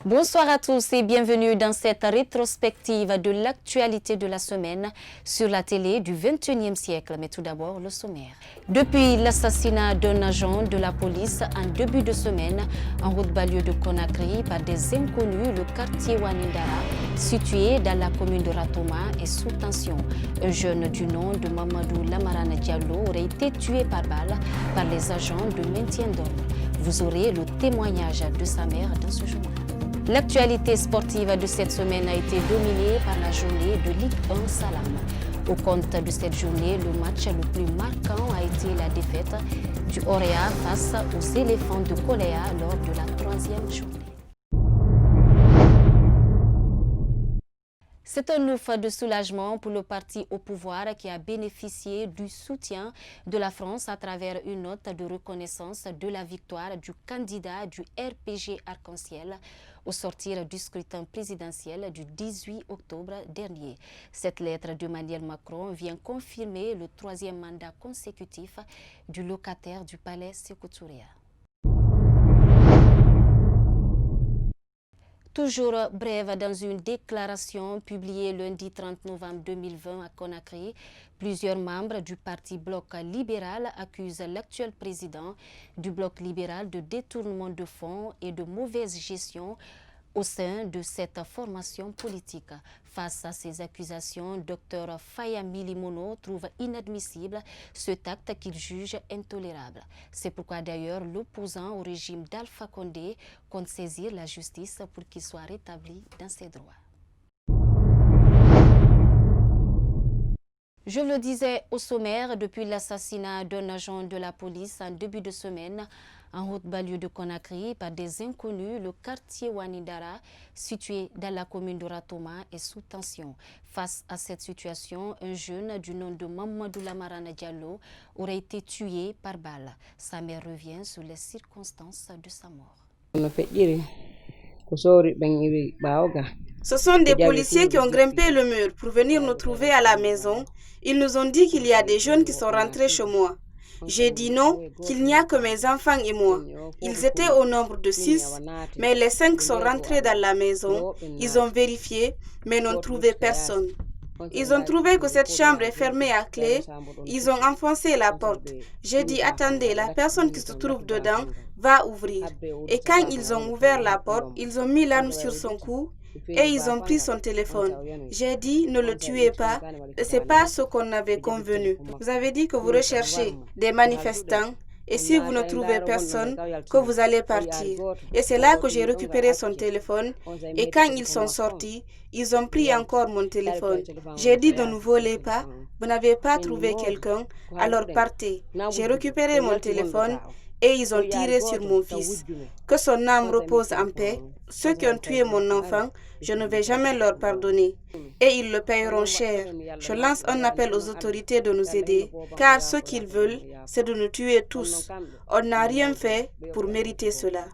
Bonsoir à tous et bienvenue dans cette rétrospective de l'actualité de la semaine sur la télé du 21e siècle. Mais tout d'abord, le sommaire. Depuis l'assassinat d'un agent de la police en début de semaine en route banlieue de Conakry par des inconnus, le quartier Wanindara, situé dans la commune de Ratoma, est sous tension. Un jeune du nom de Mamadou Lamarana Diallo aurait été tué par balle par les agents de maintien d'ordre. Vous aurez le témoignage de sa mère dans ce journal. L'actualité sportive de cette semaine a été dominée par la journée de Ligue 1 Salam. Au compte de cette journée, le match le plus marquant a été la défaite du Orea face aux éléphants de Koléa lors de la 3e journée. C'est un ouf de soulagement pour le parti au pouvoir qui a bénéficié du soutien de la France à travers une note de reconnaissance de la victoire du candidat du RPG Arc-en-Ciel au sortir du scrutin présidentiel du 18 octobre dernier. Cette lettre d'Emmanuel Macron vient confirmer le 3e mandat consécutif du locataire du palais Sékou Touré. Toujours brève, dans une déclaration publiée lundi 30 novembre 2020 à Conakry, plusieurs membres du parti Bloc libéral accusent l'actuel président du Bloc libéral de détournement de fonds et de mauvaise gestion au sein de cette formation politique. Face à ces accusations, Dr Fayami Limono trouve inadmissible cet acte qu'il juge intolérable. C'est pourquoi d'ailleurs l'opposant au régime d'Alpha Condé compte saisir la justice pour qu'il soit rétabli dans ses droits. Je le disais au sommaire, depuis l'assassinat d'un agent de la police en début de semaine, en route banlieue de Conakry par des inconnus, le quartier Wanindara, situé dans la commune de Ratoma, est sous tension. Face à cette situation, un jeune du nom de Mamadou Lamarana Diallo aurait été tué par balle. Sa mère revient sur les circonstances de sa mort. Ce sont des policiers qui ont grimpé le mur pour venir nous trouver à la maison. Ils nous ont dit qu'il y a des jeunes qui sont rentrés chez moi. J'ai dit non, qu'il n'y a que mes enfants et moi. Ils étaient au nombre de 6, mais les 5 sont rentrés dans la maison. Ils ont vérifié, mais n'ont trouvé personne. Ils ont trouvé que cette chambre est fermée à clé. Ils ont enfoncé la porte. J'ai dit, attendez, la personne qui se trouve dedans va ouvrir. Et quand ils ont ouvert la porte, ils ont mis l'arme sur son cou et ils ont pris son téléphone. J'ai dit, ne le tuez pas, c'est pas ce qu'on avait convenu. Vous avez dit que vous recherchez des manifestants et si vous ne trouvez personne, que vous allez partir. Et c'est là que j'ai récupéré son téléphone et quand ils sont sortis, ils ont pris encore mon téléphone. J'ai dit, ne nous volez pas, vous n'avez pas trouvé quelqu'un, alors partez. J'ai récupéré mon téléphone et ils ont tiré sur mon fils. Que son âme repose en paix. Ceux qui ont tué mon enfant, je ne vais jamais leur pardonner. Et ils le paieront cher. Je lance un appel aux autorités de nous aider, car ce qu'ils veulent, c'est de nous tuer tous. On n'a rien fait pour mériter cela.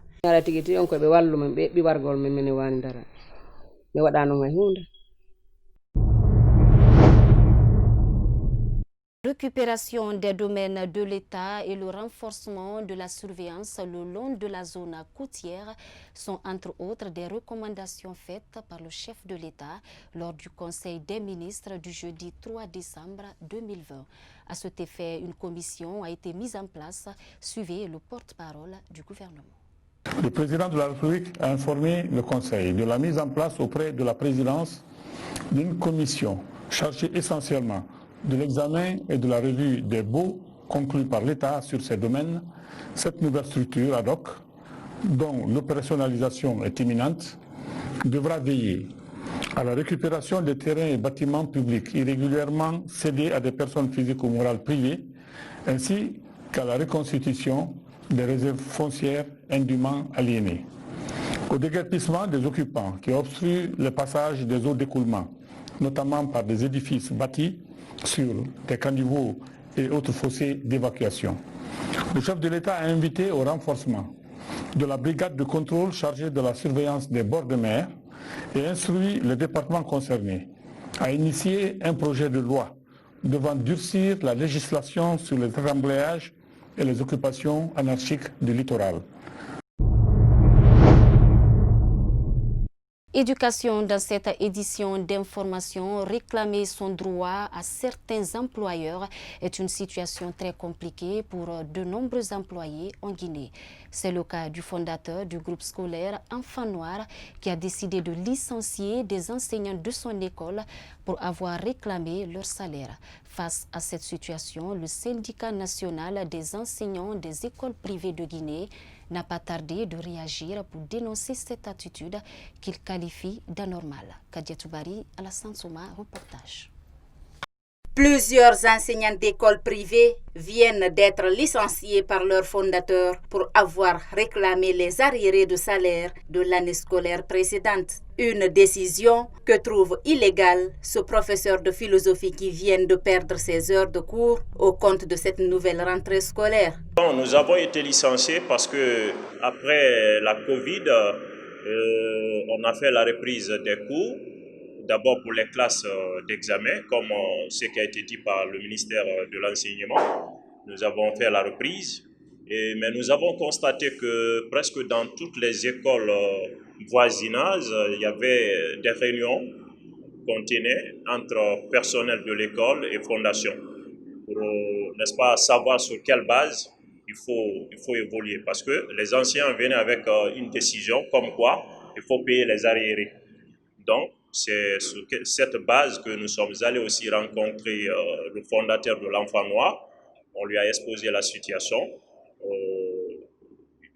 Récupération des domaines de l'État et le renforcement de la surveillance le long de la zone côtière sont entre autres des recommandations faites par le chef de l'État lors du Conseil des ministres du jeudi 3 décembre 2020. À cet effet, une commission a été mise en place. Suivez le porte-parole du gouvernement. Le président de la République a informé le Conseil de la mise en place auprès de la présidence d'une commission chargée essentiellement de l'examen et de la revue des baux conclus par l'État sur ces domaines. Cette nouvelle structure ad hoc, dont l'opérationnalisation est imminente, devra veiller à la récupération des terrains et bâtiments publics irrégulièrement cédés à des personnes physiques ou morales privées, ainsi qu'à la reconstitution des réserves foncières indûment aliénées, au déguerpissement des occupants qui obstruent le passage des eaux d'écoulement, notamment par des édifices bâtis sur des caniveaux et autres fossés d'évacuation. Le chef de l'État a invité au renforcement de la brigade de contrôle chargée de la surveillance des bords de mer et instruit le département concerné à initier un projet de loi devant durcir la législation sur les remblayages et les occupations anarchiques du littoral. Éducation, dans cette édition d'information, réclamer son droit à certains employeurs est une situation très compliquée pour de nombreux employés en Guinée. C'est le cas du fondateur du groupe scolaire Enfants Noirs qui a décidé de licencier des enseignants de son école pour avoir réclamé leur salaire. Face à cette situation, le syndicat national des enseignants des écoles privées de Guinée n'a pas tardé de réagir pour dénoncer cette attitude qu'il qualifie d'anormale. Kadia Toubari, Alassane Souma, reportage. Plusieurs enseignants d'écoles privées viennent d'être licenciés par leur fondateur pour avoir réclamé les arriérés de salaire de l'année scolaire précédente. Une décision que trouve illégale ce professeur de philosophie qui vient de perdre ses heures de cours au compte de cette nouvelle rentrée scolaire. Nous avons été licenciés parce que après la Covid, on a fait la reprise des cours. D'abord pour les classes d'examen, comme ce qui a été dit par le ministère de l'Enseignement. Nous avons fait la reprise, mais nous avons constaté que presque dans toutes les écoles voisinages, il y avait des réunions qu'on tenait entre personnel de l'école et fondation pour, n'est-ce pas, savoir sur quelle base il faut évoluer. Parce que les anciens venaient avec une décision comme quoi il faut payer les arriérés. Donc, c'est sur cette base que nous sommes allés aussi rencontrer le fondateur de l'Enfant Noir. On lui a exposé la situation.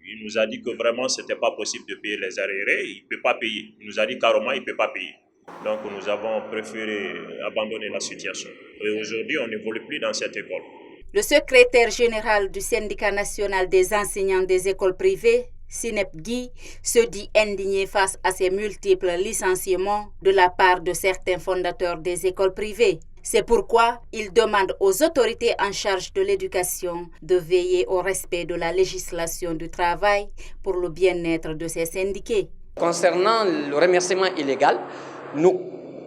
Il nous a dit que vraiment, ce n'était pas possible de payer les arriérés. Il ne peut pas payer. Il nous a dit carrément qu'il ne peut pas payer. Donc, nous avons préféré abandonner la situation. Et aujourd'hui, on n'évolue plus dans cette école. Le secrétaire général du syndicat national des enseignants des écoles privées, Sinep Guy, se dit indigné face à ces multiples licenciements de la part de certains fondateurs des écoles privées. C'est pourquoi il demande aux autorités en charge de l'éducation de veiller au respect de la législation du travail pour le bien-être de ces syndiqués. Concernant le remerciement illégal, nous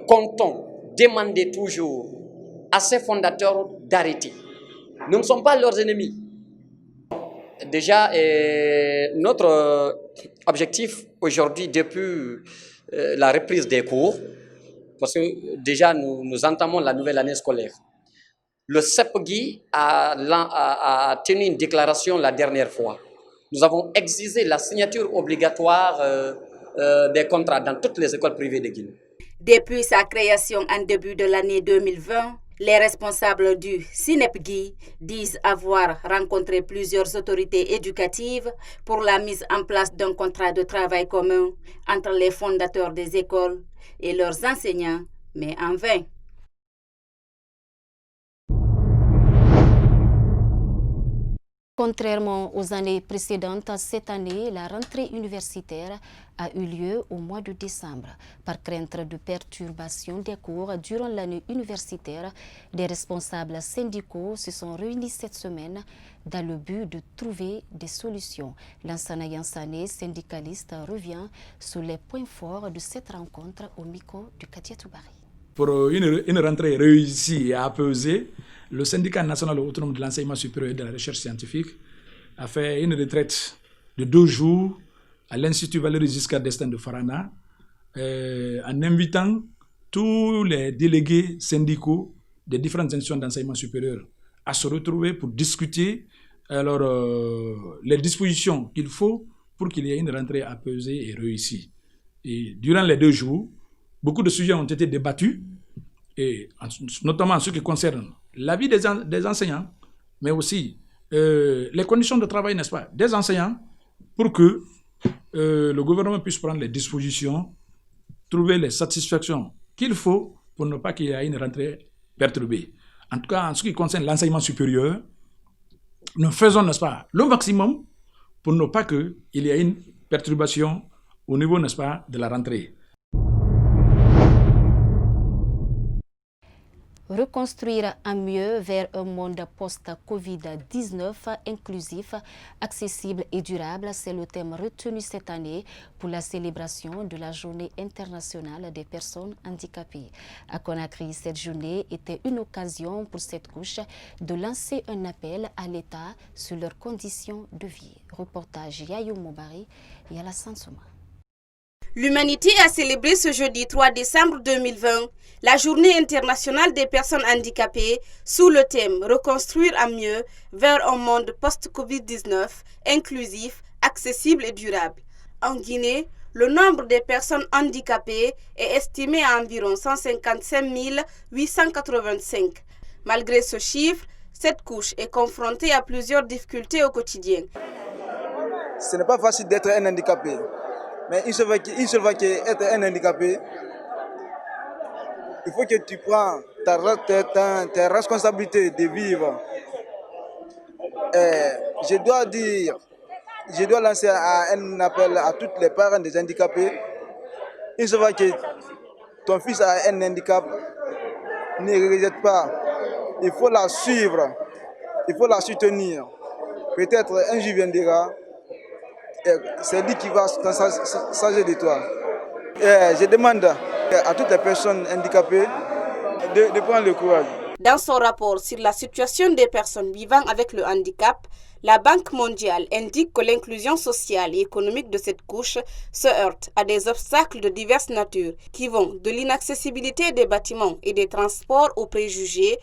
comptons demander toujours à ces fondateurs d'arrêter. Nous ne sommes pas leurs ennemis. Déjà, notre objectif aujourd'hui, depuis la reprise des cours, parce que déjà nous entamons la nouvelle année scolaire. Le CEPGI a tenu une déclaration la dernière fois. Nous avons exigé la signature obligatoire des contrats dans toutes les écoles privées de Guinée. Depuis sa création en début de l'année 2020, les responsables du SINEPGI disent avoir rencontré plusieurs autorités éducatives pour la mise en place d'un contrat de travail commun entre les fondateurs des écoles et leurs enseignants, mais en vain. Contrairement aux années précédentes, cette année, la rentrée universitaire a eu lieu au mois de décembre. Par crainte de perturbations des cours durant l'année universitaire, des responsables syndicaux se sont réunis cette semaine dans le but de trouver des solutions. Lansana Yansane, syndicaliste, revient sur les points forts de cette rencontre au micro du Kadia Toubari. Pour une rentrée réussie et apaisée, le syndicat national autonome de l'enseignement supérieur et de la recherche scientifique a fait une retraite de 2 jours à l'Institut Valéry Giscard d'Estaing de Farana en invitant tous les délégués syndicaux des différentes institutions d'enseignement supérieur à se retrouver pour discuter les dispositions qu'il faut pour qu'il y ait une rentrée apaisée et réussie. Et durant les 2 jours, beaucoup de sujets ont été débattus, et notamment en ce qui concerne la vie des enseignants, mais aussi les conditions de travail, n'est-ce pas, des enseignants, pour que le gouvernement puisse prendre les dispositions, trouver les satisfactions qu'il faut pour ne pas qu'il y ait une rentrée perturbée. En tout cas, en ce qui concerne l'enseignement supérieur, nous faisons, n'est-ce pas, le maximum pour ne pas qu'il y ait une perturbation au niveau, n'est-ce pas, de la rentrée. Reconstruire à mieux vers un monde post-Covid-19 inclusif, accessible et durable, c'est le thème retenu cette année pour la célébration de la Journée internationale des personnes handicapées. À Conakry, cette journée était une occasion pour cette couche de lancer un appel à l'État sur leurs conditions de vie. Reportage Yayou Mobari et Alassane Souma. L'humanité a célébré ce jeudi 3 décembre 2020 la journée internationale des personnes handicapées sous le thème « Reconstruire à mieux vers un monde post-Covid-19, inclusif, accessible et durable ». En Guinée, le nombre des personnes handicapées est estimé à environ 155 885. Malgré ce chiffre, cette couche est confrontée à plusieurs difficultés au quotidien. Ce n'est pas facile d'être un handicapé, mais une seule fois qu'être un handicapé, il faut que tu prends ta responsabilité de vivre. Je dois lancer un appel à tous les parents des handicapés. Une seule fois que ton fils a un handicap, ne rejette pas. Il faut la suivre, il faut la soutenir. Peut-être un jour viendra, c'est lui qui va s'agir de toi. Je demande à toutes les personnes handicapées de prendre le courage. Dans son rapport sur la situation des personnes vivant avec le handicap, la Banque mondiale indique que l'inclusion sociale et économique de cette couche se heurte à des obstacles de diverses natures qui vont de l'inaccessibilité des bâtiments et des transports aux préjugés,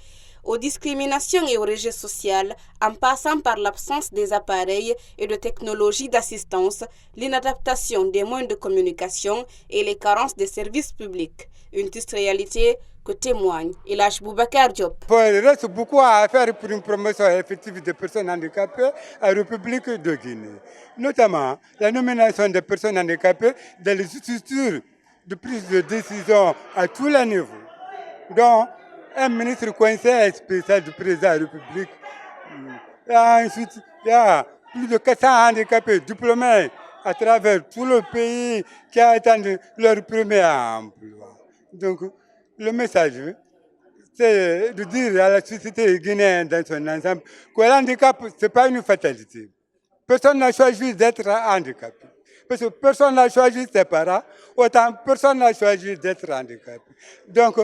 aux discriminations et au rejet social, en passant par l'absence des appareils et de technologies d'assistance, l'inadaptation des moyens de communication et les carences des services publics. Une triste réalité que témoigne Elhadji Boubacar Diop. Il reste beaucoup à faire pour une promotion effective des personnes handicapées en République de Guinée. Notamment la nomination des personnes handicapées dans les structures de prise de décision à tous les niveaux, dont un ministre conseiller spécial du président de la République. Ensuite, il y a plus de 400 handicapés diplômés à travers tout le pays qui attendent leur premier emploi. Donc, le message, c'est de dire à la société guinéenne dans son ensemble que l'handicap, ce n'est pas une fatalité. Personne n'a choisi d'être handicapé. Parce que personne n'a choisi ses parents, autant personne n'a choisi d'être handicapé. Donc,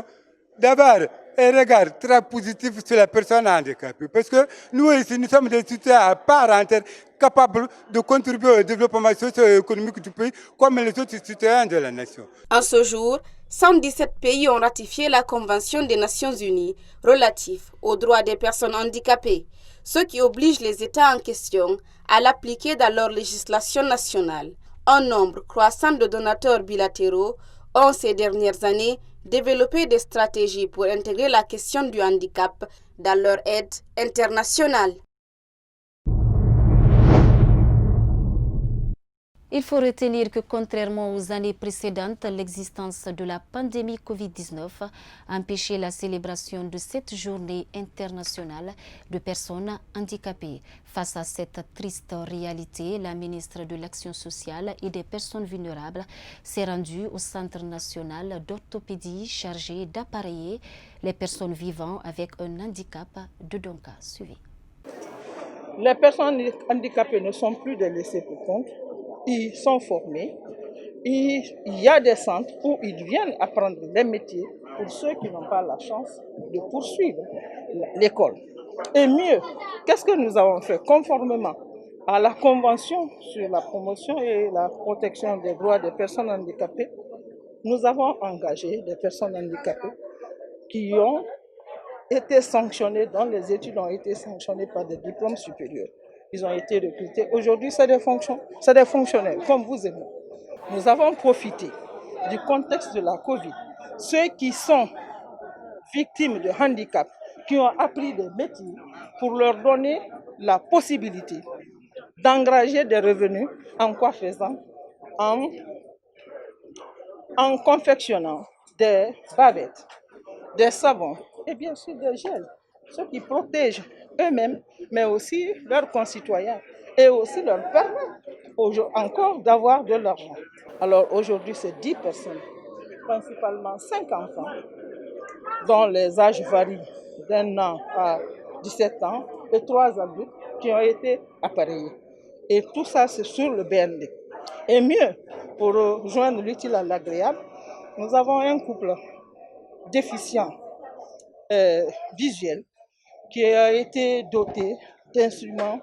d'abord, un regard très positif sur la personne handicapée. Parce que nous ici, nous sommes des citoyens à part entière capables de contribuer au développement socio-économique du pays comme les autres citoyens de la nation. En ce jour, 117 pays ont ratifié la Convention des Nations Unies relative aux droits des personnes handicapées, ce qui oblige les États en question à l'appliquer dans leur législation nationale. Un nombre croissant de donateurs bilatéraux ont ces dernières années développé des stratégies pour intégrer la question du handicap dans leur aide internationale. Il faut retenir que contrairement aux années précédentes, l'existence de la pandémie Covid-19 a empêché la célébration de cette journée internationale de personnes handicapées. Face à cette triste réalité, la ministre de l'Action sociale et des personnes vulnérables s'est rendue au Centre national d'orthopédie chargé d'appareiller les personnes vivant avec un handicap de Donka. Suivez. Les personnes handicapées ne sont plus des laissés pour compte. Ils sont formés, il y a des centres où ils viennent apprendre des métiers pour ceux qui n'ont pas la chance de poursuivre l'école. Et mieux, qu'est-ce que nous avons fait? Conformément à la Convention sur la promotion et la protection des droits des personnes handicapées, nous avons engagé des personnes handicapées qui ont été sanctionnées, dont les études ont été sanctionnées par des diplômes supérieurs. Ils ont été recrutés. Aujourd'hui, c'est des fonctionnaires, comme vous et moi. Nous avons profité du contexte de la Covid. Ceux qui sont victimes de handicap, qui ont appris des métiers, pour leur donner la possibilité d'engranger des revenus. En quoi faisant? En confectionnant des bavettes, des savons et bien sûr des gels. Ceux qui protègent eux-mêmes, mais aussi leurs concitoyens, et aussi leur permettent encore d'avoir de l'argent. Alors aujourd'hui, c'est 10 personnes, principalement 5 enfants, dont les âges varient d'1 an à 17 ans, et 3 adultes qui ont été appareillés. Et tout ça, c'est sur le BND. Et mieux, pour joindre l'utile à l'agréable, nous avons un couple déficient visuel, qui a été doté d'instruments.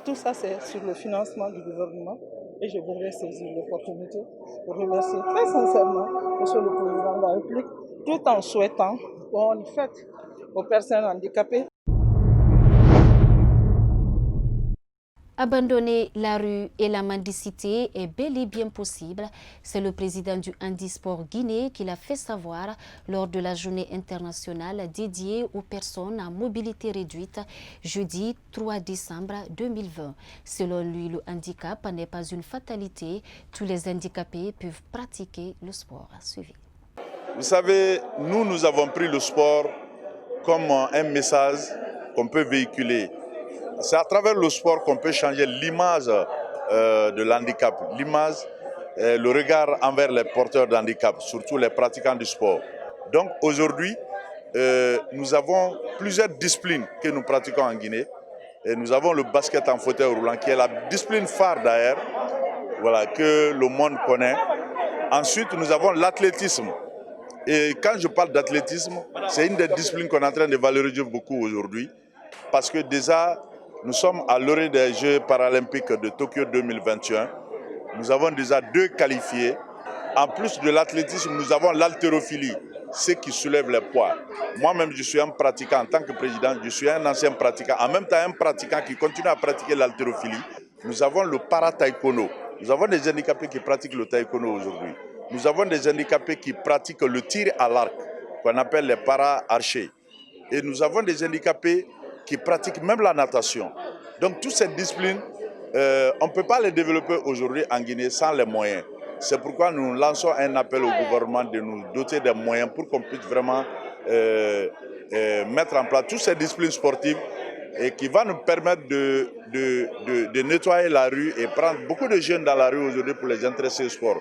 Tout ça, c'est sur le financement du gouvernement. Et je voudrais saisir l'opportunité pour remercier très sincèrement M. le Président de la République, tout en souhaitant bonne fête aux personnes handicapées. Abandonner la rue et la mendicité est bel et bien possible. C'est le président du Handisport Guinée qui l'a fait savoir lors de la journée internationale dédiée aux personnes à mobilité réduite, jeudi 3 décembre 2020. Selon lui, le handicap n'est pas une fatalité. Tous les handicapés peuvent pratiquer le sport. Suivi. Vous savez, nous avons pris le sport comme un message qu'on peut véhiculer. C'est à travers le sport qu'on peut changer l'image de l'handicap, l'image, le regard envers les porteurs d'handicap, surtout les pratiquants du sport. Donc aujourd'hui, nous avons plusieurs disciplines que nous pratiquons en Guinée. Et nous avons le basket en fauteuil roulant, qui est la discipline phare d'ailleurs, voilà, que le monde connaît. Ensuite, nous avons l'athlétisme. Et quand je parle d'athlétisme, c'est une des disciplines qu'on est en train de valoriser beaucoup aujourd'hui. Parce que déjà, nous sommes à l'orée des Jeux paralympiques de Tokyo 2021. Nous avons déjà 2 qualifiés. En plus de l'athlétisme, nous avons l'haltérophilie, ceux qui soulèvent les poids. Moi-même, je suis un pratiquant en tant que président, je suis un ancien pratiquant. En même temps, un pratiquant qui continue à pratiquer l'haltérophilie. Nous avons le para-taekwondo. Nous avons des handicapés qui pratiquent le taekwondo aujourd'hui. Nous avons des handicapés qui pratiquent le tir à l'arc, qu'on appelle les para-archers. Et nous avons des handicapés qui pratiquent même la natation. Donc toutes ces disciplines, on ne peut pas les développer aujourd'hui en Guinée sans les moyens. C'est pourquoi nous lançons un appel au gouvernement de nous doter des moyens pour qu'on puisse vraiment mettre en place toutes ces disciplines sportives et qui va nous permettre de nettoyer la rue et prendre beaucoup de jeunes dans la rue aujourd'hui pour les intéresser au sport.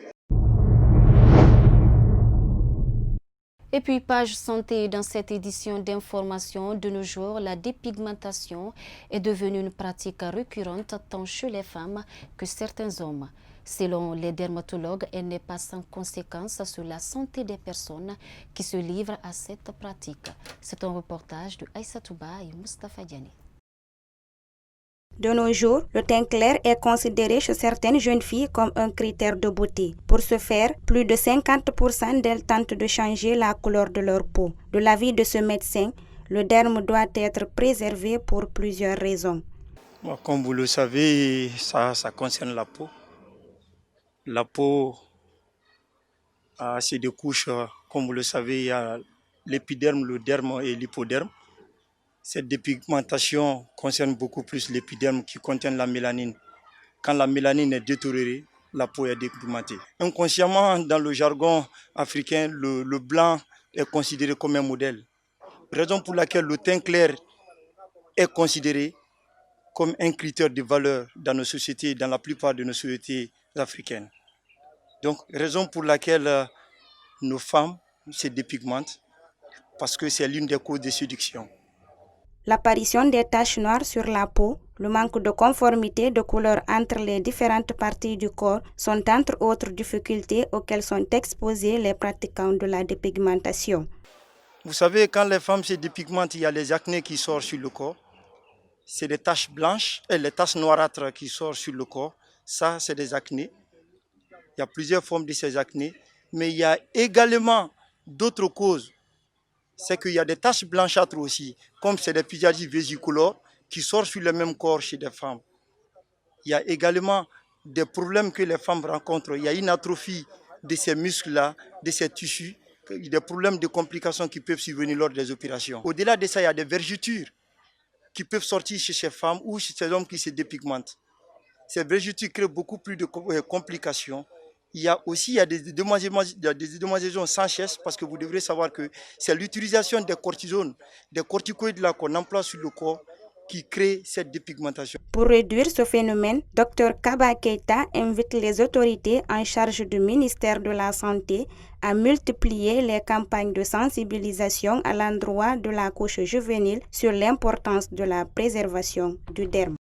Et puis, page santé, dans cette édition d'information, de nos jours, la dépigmentation est devenue une pratique récurrente tant chez les femmes que certains hommes. Selon les dermatologues, elle n'est pas sans conséquence sur la santé des personnes qui se livrent à cette pratique. C'est un reportage de Aïssatou Ba et Moustapha Diané. De nos jours, le teint clair est considéré chez certaines jeunes filles comme un critère de beauté. Pour ce faire, plus de 50% d'elles tentent de changer la couleur de leur peau. De l'avis de ce médecin, le derme doit être préservé pour plusieurs raisons. Comme vous le savez, ça concerne la peau. La peau, c'est des couches, comme vous le savez, il y a l'épiderme, le derme et l'hypoderme. Cette dépigmentation concerne beaucoup plus l'épiderme qui contient la mélanine. Quand la mélanine est détériorée, la peau est dépigmentée. Inconsciemment, dans le jargon africain, le blanc est considéré comme un modèle. Raison pour laquelle le teint clair est considéré comme un critère de valeur dans nos sociétés, dans la plupart de nos sociétés africaines. Donc, raison pour laquelle nos femmes se dépigmentent, parce que c'est l'une des causes de séduction. L'apparition des taches noires sur la peau, le manque de conformité de couleur entre les différentes parties du corps sont entre autres difficultés auxquelles sont exposés les pratiquants de la dépigmentation. Vous savez, quand les femmes se dépigmentent, il y a les acnés qui sortent sur le corps. C'est des taches blanches et les taches noirâtres qui sortent sur le corps. Ça, c'est des acnés. Il y a plusieurs formes de ces acnés. Mais il y a également d'autres causes. C'est qu'il y a des taches blanchâtres aussi, comme c'est des physialgies vésicolores qui sortent sur le même corps chez des femmes. Il y a également des problèmes que les femmes rencontrent. Il y a une atrophie de ces muscles-là, de ces tissus, des problèmes de complications qui peuvent survenir lors des opérations. Au-delà de ça, il y a des vergetures qui peuvent sortir chez ces femmes ou chez ces hommes qui se dépigmentent. Ces vergetures créent beaucoup plus de complications. Il y a des dédommagements sans cesse parce que vous devrez savoir que c'est l'utilisation des cortisones, des corticoïdes là qu'on emploie sur le corps qui crée cette dépigmentation. Pour réduire ce phénomène, Dr Kaba Keita invite les autorités en charge du ministère de la Santé à multiplier les campagnes de sensibilisation à l'endroit de la couche juvénile sur l'importance de la préservation du derme.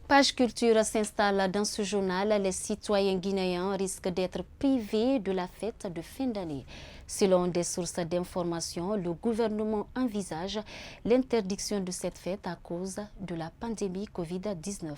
Page Culture s'installe dans ce journal. Les citoyens guinéens risquent d'être privés de la fête de fin d'année. Selon des sources d'information, le gouvernement envisage l'interdiction de cette fête à cause de la pandémie Covid-19.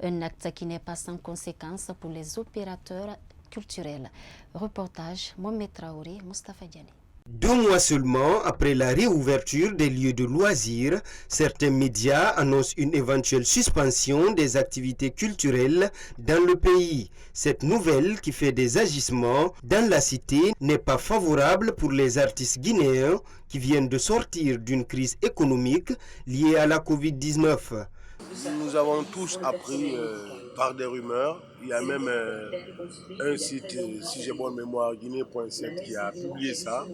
Un acte qui n'est pas sans conséquences pour les opérateurs culturels. Reportage Mohamed Traoré, Mustafa Diané. 2 mois seulement après la réouverture des lieux de loisirs, certains médias annoncent une éventuelle suspension des activités culturelles dans le pays. Cette nouvelle, qui fait des agissements dans la cité, n'est pas favorable pour les artistes guinéens qui viennent de sortir d'une crise économique liée à la Covid-19. Nous avons tous appris par des rumeurs. Il y a même un site, si j'ai bonne mémoire, guinée.7, qui a publié ça,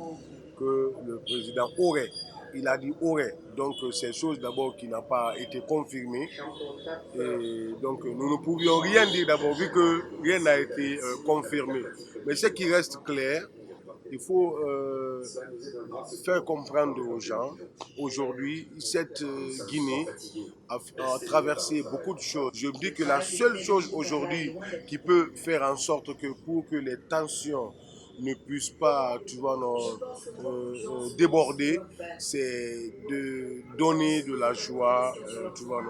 que le président aurait. Il a dit aurait. Donc c'est chose d'abord qui n'a pas été confirmée. Et donc nous ne pouvions rien dire d'abord vu que rien n'a été confirmé. Mais ce qui reste clair, il faut faire comprendre aux gens, aujourd'hui, cette Guinée a traversé beaucoup de choses. Je dis que la seule chose aujourd'hui qui peut faire en sorte que pour que les tensions ne puissent pas, tu vois, déborder, c'est de donner de la joie, tu vois,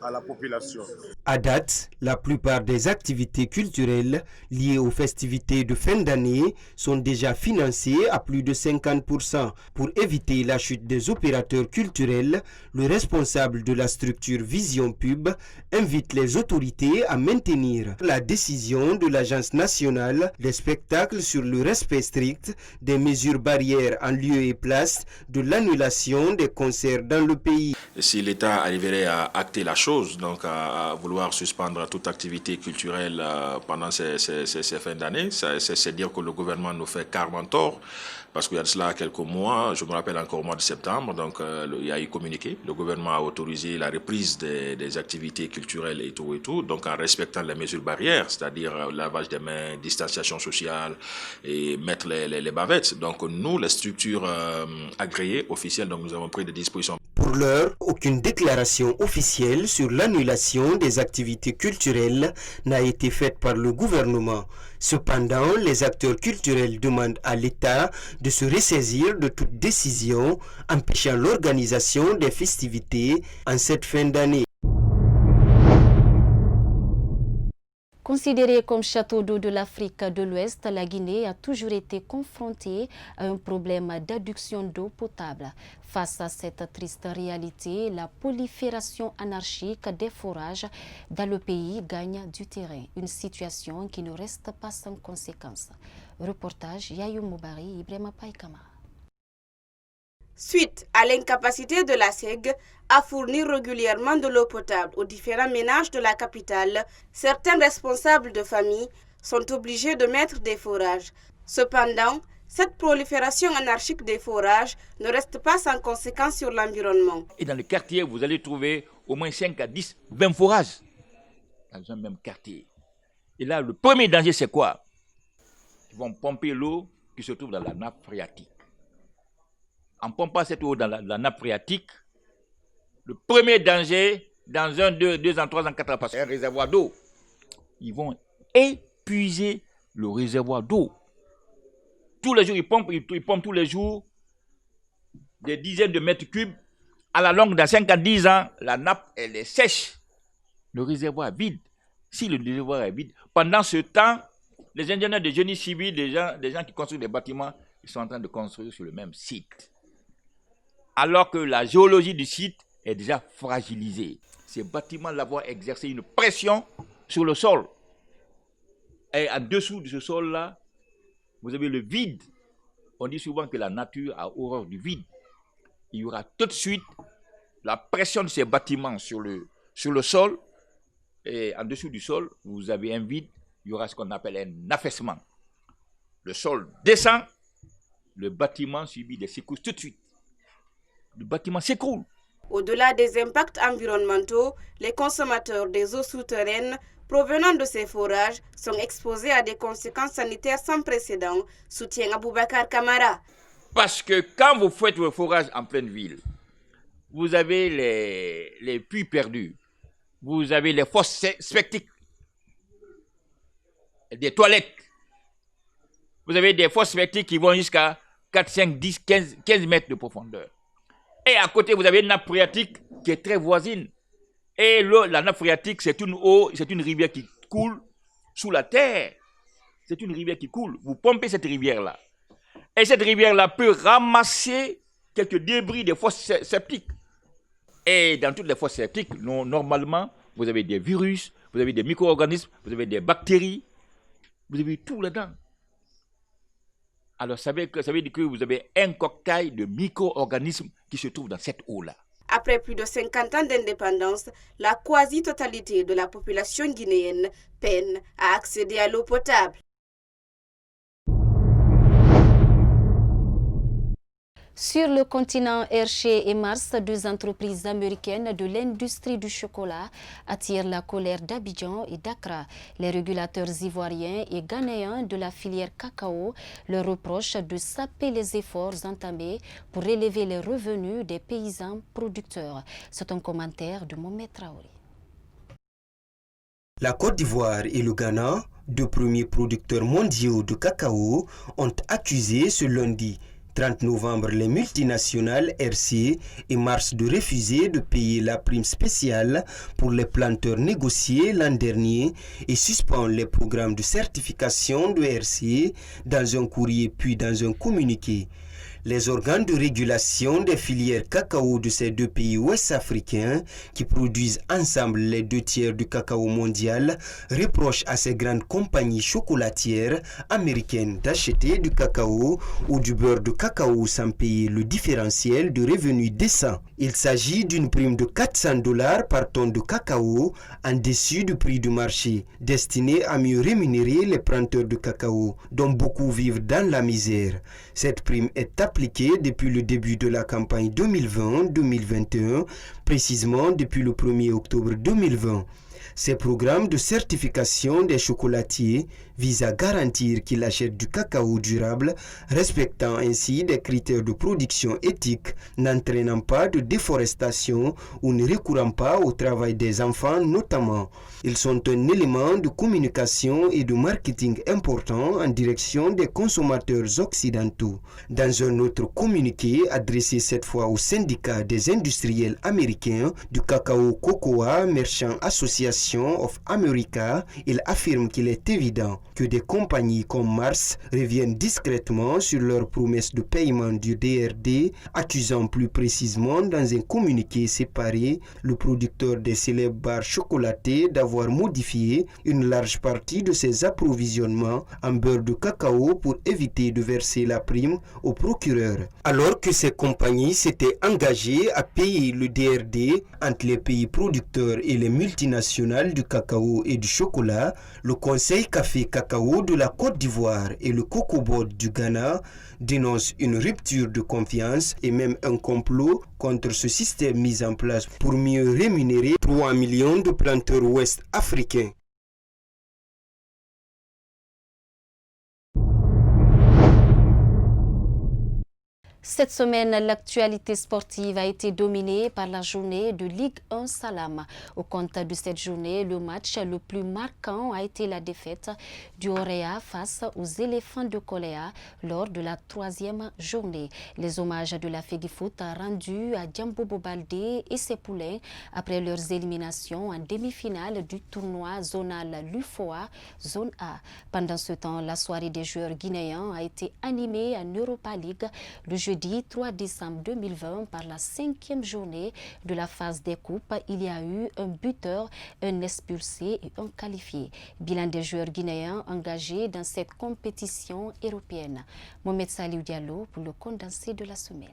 à la population. À date, la plupart des activités culturelles liées aux festivités de fin d'année sont déjà financées à plus de 50%. Pour éviter la chute des opérateurs culturels, le responsable de la structure Vision Pub invite les autorités à maintenir la décision de l'Agence nationale des spectacles sur le respect strict des mesures barrières en lieu et place de l'annulation des concerts dans le pays. Si l'État arriverait à acter la chose, donc à vouloir suspendre toute activité culturelle pendant ces fins d'année, c'est dire que le gouvernement nous fait carrément tort. Parce qu'il y a de cela quelques mois, je me rappelle encore au mois de septembre, donc il y a eu communiqué. Le gouvernement a autorisé la reprise des activités culturelles et tout, donc en respectant les mesures barrières, c'est-à-dire lavage des mains, distanciation sociale et mettre les bavettes. Donc nous, les structures agréées, officielles, donc nous avons pris des dispositions. Pour l'heure, aucune déclaration officielle sur l'annulation des activités culturelles n'a été faite par le gouvernement. Cependant, les acteurs culturels demandent à l'État de se ressaisir de toute décision empêchant l'organisation des festivités en cette fin d'année. Considérée comme château d'eau de l'Afrique de l'Ouest, la Guinée a toujours été confrontée à un problème d'adduction d'eau potable. Face à cette triste réalité, la prolifération anarchique des forages dans le pays gagne du terrain, une situation qui ne reste pas sans conséquences. Reportage Yayou Moubari, Ibrahima Païkama. Suite à l'incapacité de la SEG à fournir régulièrement de l'eau potable aux différents ménages de la capitale, certains responsables de famille sont obligés de mettre des forages. Cependant, cette prolifération anarchique des forages ne reste pas sans conséquence sur l'environnement. Et dans le quartier, vous allez trouver au moins 5 à 10, 20 forages dans un même quartier. Et là, le premier danger, c'est quoi? Ils vont pomper l'eau qui se trouve dans la nappe phréatique. En pompant cette eau dans la nappe phréatique, le premier danger, dans 1, 2 ans, 3 ans, 4 ans, parce qu'un réservoir d'eau, ils vont épuiser le réservoir d'eau. Tous les jours, ils pompent tous les jours des dizaines de mètres cubes. À la longue, dans 5 à 10 ans, la nappe, elle est sèche. Le réservoir est vide. Si le réservoir est vide, pendant ce temps, les ingénieurs de génie civil, des gens qui construisent des bâtiments, ils sont en train de construire sur le même site. Alors que la géologie du site est déjà fragilisée. Ces bâtiments-là vont exercer une pression sur le sol. Et en dessous de ce sol-là, vous avez le vide. On dit souvent que la nature a horreur du vide. Il y aura tout de suite la pression de ces bâtiments sur le sol. Et en dessous du sol, vous avez un vide. Il y aura ce qu'on appelle un affaissement. Le sol descend, le bâtiment subit des secousses tout de suite. Le bâtiment s'écroule. Au-delà des impacts environnementaux, les consommateurs des eaux souterraines provenant de ces forages sont exposés à des conséquences sanitaires sans précédent, soutient Aboubakar Kamara. Parce que quand vous faites vos forages en pleine ville, vous avez les puits perdus, vous avez les fosses septiques, des toilettes. vous avez des fosses septiques qui vont jusqu'à 4, 5, 10, 15 mètres de profondeur. Et à côté, vous avez une nappe phréatique qui est très voisine. Et la nappe phréatique, c'est une rivière qui coule sous la terre. C'est une rivière qui coule. Vous pompez cette rivière-là. Et cette rivière-là peut ramasser quelques débris des fosses septiques. Et dans toutes les fosses septiques, normalement, vous avez des virus, vous avez des micro-organismes, vous avez des bactéries, vous avez tout là-dedans. Alors, ça veut dire que vous avez un cocktail de micro-organismes qui se trouvent dans cette eau-là. Après plus de 50 ans d'indépendance, la quasi-totalité de la population guinéenne peine à accéder à l'eau potable. Sur le continent, Hershey et Mars, deux entreprises américaines de l'industrie du chocolat, attirent la colère d'Abidjan et d'Accra. Les régulateurs ivoiriens et ghanéens de la filière cacao leur reprochent de saper les efforts entamés pour élever les revenus des paysans producteurs. C'est un commentaire de Mohamed Traoré. La Côte d'Ivoire et le Ghana, deux premiers producteurs mondiaux de cacao, ont accusé ce lundi 30 novembre les multinationales Hershey et Mars de refuser de payer la prime spéciale pour les planteurs négociés l'an dernier et suspend les programmes de certification de Hershey dans un courrier puis dans un communiqué. Les organes de régulation des filières cacao de ces deux pays ouest-africains, qui produisent ensemble les 2/3 du cacao mondial, reprochent à ces grandes compagnies chocolatières américaines d'acheter du cacao ou du beurre de cacao sans payer le différentiel de revenus décent. Il s'agit d'une prime de $400 par tonne de cacao en dessus du prix du marché, destinée à mieux rémunérer les planteurs de cacao, dont beaucoup vivent dans la misère. Cette prime est appliquée depuis le début de la campagne 2020-2021, précisément depuis le 1er octobre 2020. Ces programmes de certification des chocolatiers visent à garantir qu'ils achètent du cacao durable, respectant ainsi des critères de production éthique, n'entraînant pas de déforestation ou ne recourant pas au travail des enfants notamment. Ils sont un élément de communication et de marketing important en direction des consommateurs occidentaux. Dans un autre communiqué adressé cette fois au syndicat des industriels américains du cacao Cocoa Merchant Association of America, il affirme qu'il est évident que des compagnies comme Mars reviennent discrètement sur leurs promesses de paiement du DRD, accusant plus précisément dans un communiqué séparé le producteur des célèbres barres chocolatées d'avoir modifié une large partie de ses approvisionnements en beurre de cacao pour éviter de verser la prime au procureur. Alors que ces compagnies s'étaient engagées à payer le DRD entre les pays producteurs et les multinationales du cacao et du chocolat, le Conseil Café-Cacao de la Côte d'Ivoire et le Cocobod du Ghana dénoncent une rupture de confiance et même un complot contre ce système mis en place pour mieux rémunérer 3 millions de planteurs ouest-africains. Cette semaine, l'actualité sportive a été dominée par la journée de Ligue 1 Salam. Au compte de cette journée, le match le plus marquant a été la défaite du Orea face aux éléphants de Koléa lors de la 3e journée. Les hommages de la Fédifoot rendus à Diambobo Baldé et ses poulains après leurs éliminations en demi-finale du tournoi zonal LUFOA Zone A. Pendant ce temps, la soirée des joueurs guinéens a été animée en Europa League le jeudi 3 décembre 2020 par la 5e journée de la phase des coupes. Il y a eu un buteur, un expulsé et un qualifié. Bilan des joueurs guinéens engagés dans cette compétition européenne. Mohamed Saliou Diallo pour le condensé de la semaine.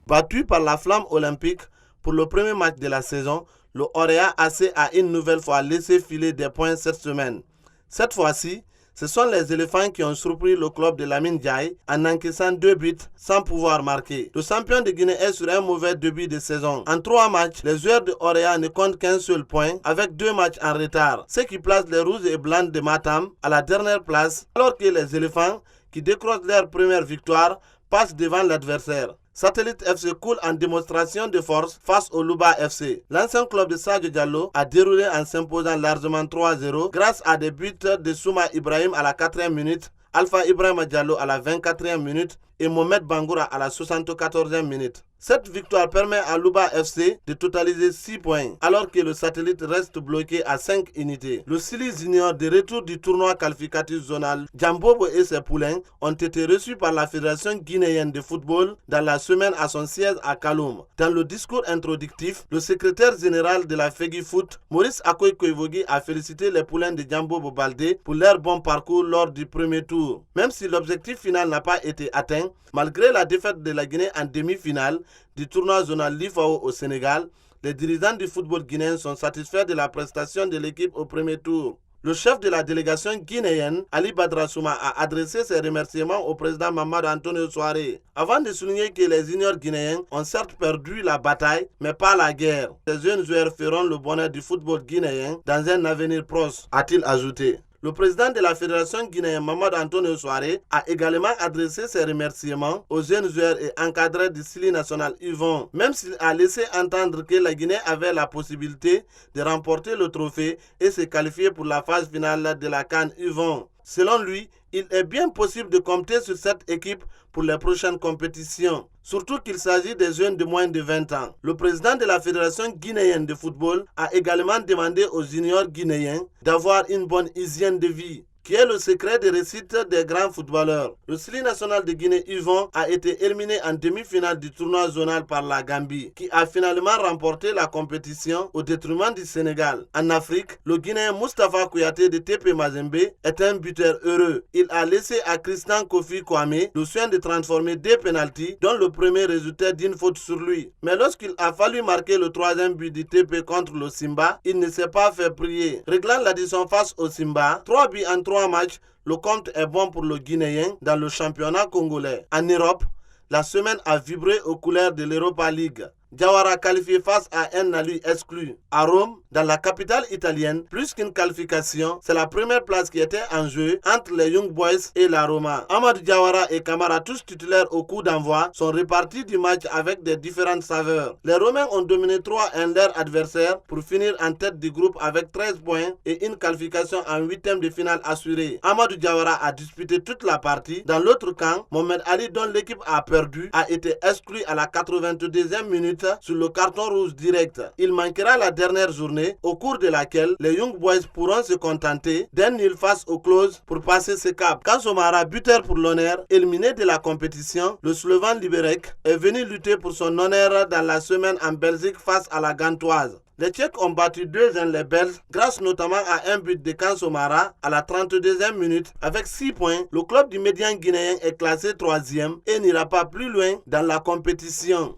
Battu par la Flamme olympique pour le premier match de la saison, le Orea AC a une nouvelle fois laissé filer des points cette semaine. Cette fois-ci, ce sont les éléphants qui ont surpris le club de Lamine Ndiaye en encaissant 2 buts sans pouvoir marquer. Le champion de Guinée est sur un mauvais début de saison. En 3 matchs, les joueurs de Orea ne comptent qu'un seul point avec 2 matchs en retard, ce qui place les rouges et blancs de Matam à la dernière place, alors que les éléphants, qui décrochent leur première victoire, passent devant l'adversaire. Satellite FC coule en démonstration de force face au Louba FC. L'ancien club de Sadio Diallo a déroulé en s'imposant largement 3-0 grâce à des buts de Souma Ibrahim à la 4e minute Alpha Ibrahima Diallo à la 24e minute et Mohamed Bangoura à la 74e minute. Cette victoire permet à Louba FC de totaliser 6 points, alors que le satellite reste bloqué à 5 unités. Le Sili Junior de retour du tournoi qualificatif zonal, Djambobo et ses poulains ont été reçus par la Fédération guinéenne de football dans la semaine à son siège à Kaloum. Dans le discours introductif, le secrétaire général de la FEGI Foot, Maurice Akoy Koivogi, a félicité les poulains de Djambobo Baldé pour leur bon parcours lors du premier tour. Même si l'objectif final n'a pas été atteint, malgré la défaite de la Guinée en demi-finale du tournoi zonal Lifao au Sénégal, les dirigeants du football guinéen sont satisfaits de la prestation de l'équipe au premier tour. Le chef de la délégation guinéenne, Ali Badra Souma, a adressé ses remerciements au président Mamadou Antonio Souaré, avant de souligner que les juniors guinéens ont certes perdu la bataille, mais pas la guerre. Ces jeunes joueurs feront le bonheur du football guinéen dans un avenir proche, a-t-il ajouté. Le président de la Fédération guinéenne, Mamadou Antonio Souaré, a également adressé ses remerciements aux jeunes joueurs et encadreurs du Sili national Yvon, même s'il a laissé entendre que la Guinée avait la possibilité de remporter le trophée et se qualifier pour la phase finale de la CAN Yvon. Selon lui, il est bien possible de compter sur cette équipe pour les prochaines compétitions, surtout qu'il s'agit des jeunes de moins de 20 ans. Le président de la Fédération guinéenne de football a également demandé aux juniors guinéens d'avoir une bonne hygiène de vie, qui est le secret de réussite des grands footballeurs. Le Sili national de Guinée Yvon a été éliminé en demi-finale du tournoi zonal par la Gambie, qui a finalement remporté la compétition au détriment du Sénégal. En Afrique, le Guinéen Moustapha Kouyaté de TP Mazembe est un buteur heureux. Il a laissé à Christian Kofi Kwame le soin de transformer des pénaltys, dont le premier résultat d'une faute sur lui. Mais lorsqu'il a fallu marquer le troisième but du TP contre le Simba, il ne s'est pas fait prier. Réglant l'addition face au Simba, 3 buts en 3 matchs, le compte est bon pour le Guinéen dans le championnat congolais. En Europe, la semaine a vibré aux couleurs de l'Europa League. Diawara qualifié face à un Nali exclu. À Rome, dans la capitale italienne, plus qu'une qualification, c'est la première place qui était en jeu entre les Young Boys et la Roma. Amadou Diawara et Camara, tous titulaires au coup d'envoi, sont répartis du match avec des différentes saveurs. Les Romains ont dominé 3-1 leur adversaire pour finir en tête du groupe avec 13 points et une qualification en 8e de finale assurée. Amadou Diawara a disputé toute la partie. Dans l'autre camp, Mohamed Ali, dont l'équipe a perdu, a été exclu à la 82e minute sur le carton rouge direct. Il manquera la dernière journée au cours de laquelle les Young Boys pourront se contenter d'un nul face aux Closes pour passer ce cap. Quand Somara, buteur pour l'honneur, éliminé de la compétition, le Slovan Liberec est venu lutter pour son honneur dans la semaine en Belgique face à la Gantoise. Les Tchèques ont battu 2-1 les Belges grâce notamment à un but de Kansomara à la 32e minute. Avec 6 points, le club du Médian guinéen est classé 3e et n'ira pas plus loin dans la compétition.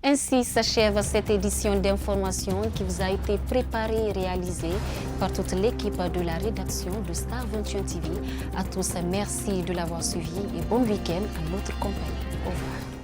Ainsi s'achève cette édition d'information qui vous a été préparée et réalisée par toute l'équipe de la rédaction de Star 21 TV. À tous, merci de l'avoir suivi et bon week-end à notre compagnie. Au revoir.